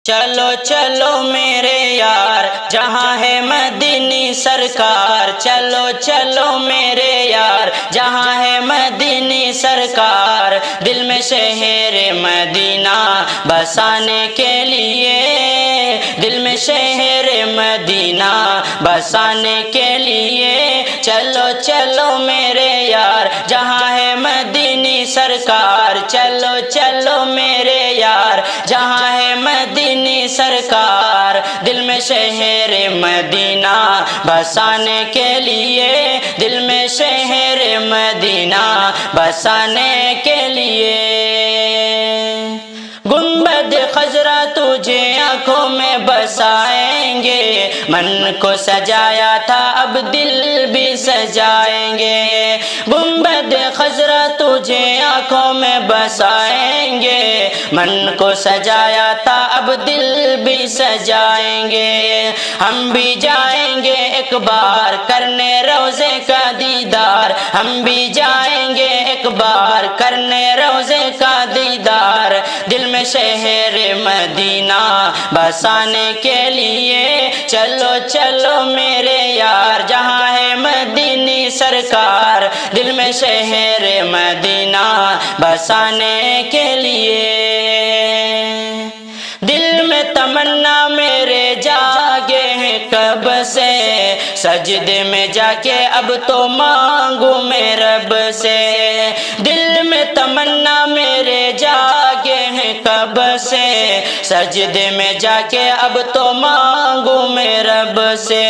چلو چلو میرے یار جہاں ہے مدینی سرکار، چلو چلو میرے یار جہاں ہے مدینی سرکار، دل میں شہر مدینہ بسانے کے لیے، دل میں شہر مدینہ بسانے کے لیے، چلو چلو میرے یار جہاں ہے مدینی سرکار، چلو چلو میرے یار جہاں ہے مدینی سرکار، دل میں شہر مدینہ بسانے کے لیے، دل میں شہر مدینہ بسانے کے لیے۔ گنبد خضرا تجھے آنکھوں میں بسائیں گے، من کو سجایا تھا اب دل بھی سجائیں گے، گنبد خضرا تجھے آنکھوں میں بسائیں گے، من کو سجایا تھا اب دل بھی سجائیں گے، ہم بھی جائیں گے ایک بار کرنے روضے کا دیدار، ہم بھی جائیں گے ایک بار کرنے روضے کا دیدار، دل میں شہر مدینہ بسانے کے لیے، چلو چلو میرے یار جہاں ہے مدینی سرکار، دل میں شہر مدینہ بسانے کے لیے۔ دل میں تمنا میرے جاگے ہیں کب سے، سجدے میں جا کے اب تو مانگوں میں رب سے، دل میں تمنا میرے جاگے ہیں کب سے، سجدے میں جا کے اب تو مانگوں میں رب سے،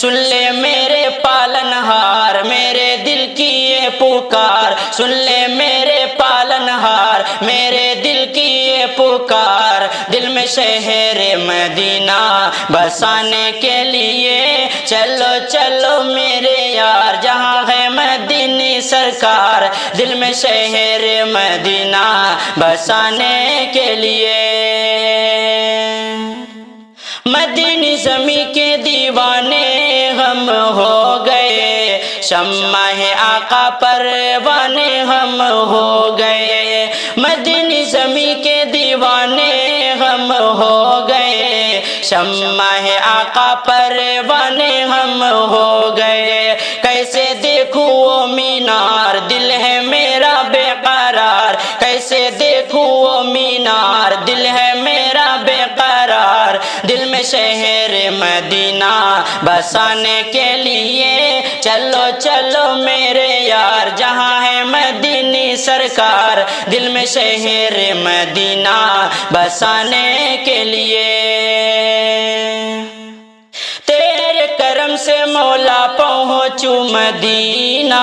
سن لے میرے پالنہار میرے دل کی یہ پکار، سن لے میرے پالنہار میرے دل کی یہ پکار، دل میں شہر مدینہ بسانے کے لیے، چلو چلو میرے یار جہاں ہے مدینی سرکار، دل میں شہر مدینہ بسانے کے لیے۔ مدینی زمیں کے دیوانے ہم ہو گئے، شمع آقا پروانے ہم ہو گئے، مدینی زمیں کے دیوانے ہم ہو گئے، شمع آقا پروانے ہم ہو گئے، کیسے دیکھوں وہ مینار دل ہے میرا بے قرار، کیسے دیکھوں وہ مینار دل ہے میرا بے قرار، دل میں شہر مدینہ بسانے کے لیے، چلو چلو میرے یار جہاں ہے مدینی سرکار، دل میں شہر مدینہ بسانے کے لیے۔ تیرے کرم سے مولا پہنچوں مدینہ،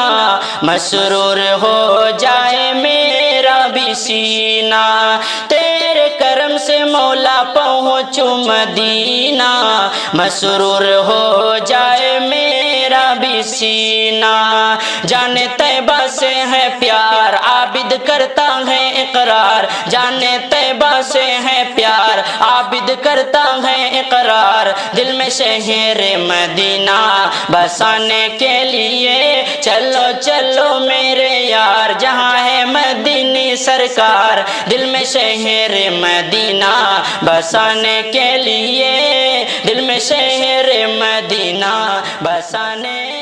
مسرور ہو جائے میرا بھی سینہ، تیرے کرم سے مولا پہنچوں مدینہ، مسرور ہو جائے میرا بھی سینہ، جانے طیبہ سے ہے پیار عابد کرتا ہے اقرار، جانے طیبہ سے ہے پیار عابد کرتا ہے اقرار، دل میں شہر مدینہ بسانے کے لیے، چلو چلو میرے یار جہاں ہے مدینی سرکار، دل میں شہر مدینہ بسانے کے لیے، دل میں شہر مدینہ بسانے